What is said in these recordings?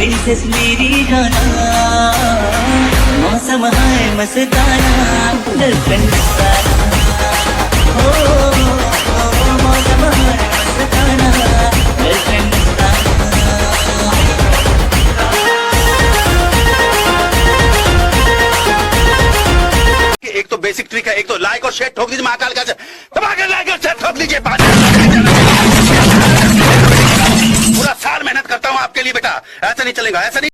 Princess मेरी जाना, मौसम है मस्ताना, गर्लफ्रेंड मस्ताना, ओ मौसम है मस्ताना, गर्लफ्रेंड मस्ताना। एक तो बेसिक ट्रिक है, एक तो लाइक और शेयर ठोक दीजिए महाकाल का, दबाकर लाइक और शेयर ठोक दीजिए। पूरा साल मेहनत करता हूँ आपके लिए बेटा, ऐसा नहीं चलेगा, ऐसा नहीं।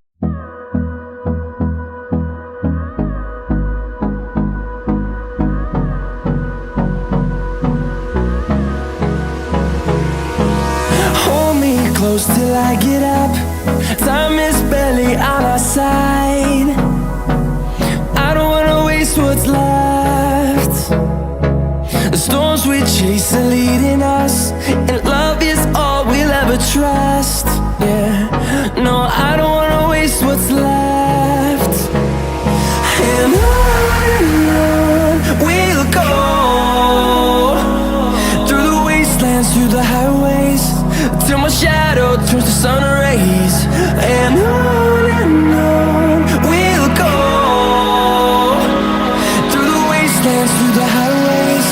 Hold me close till I get up. Time is barely on our side. I don't wanna waste what's left. The storms we chase are leading us, and love is all we'll ever trust. Yeah, no, I don't wanna waste what's left. And on we'll go, through the wastelands, through the highways, till my shadow turns to sun rays. And on we'll go, through the wastelands, through the highways,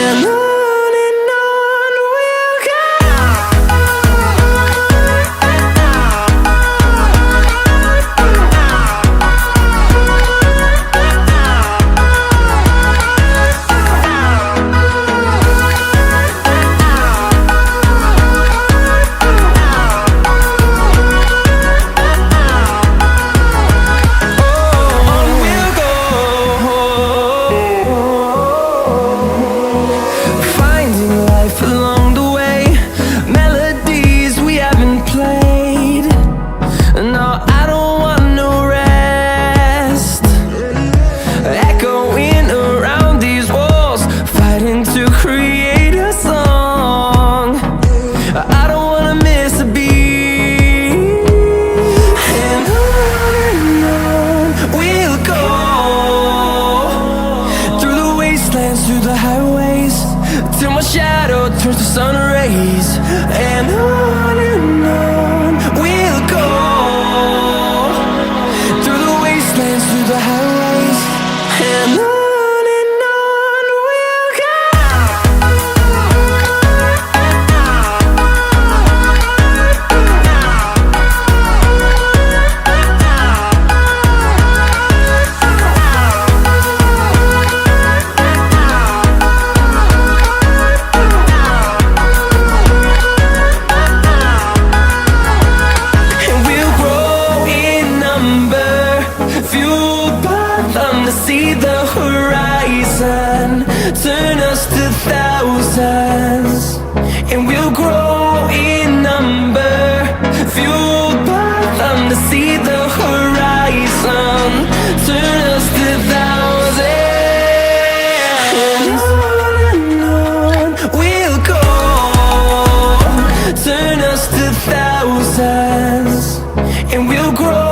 and on we'll go. Finding life along the way, melodies we haven't played. No, I don't want no rest. Echoing around these walls, fighting to create a song. I don't wanna miss a beat. And on we'll go, through the wastelands, through the highways, till my shadow turns to sun rays. And on we'll go, through the wastelands, through the highways, and on we'll go. And we'll grow in number, fueled by them to see the horizon, turn us to thousands. And we'll grow in number, fueled by them to see the horizon, turn us to thousands. And on we'll go, turn us to thousands, and we'll grow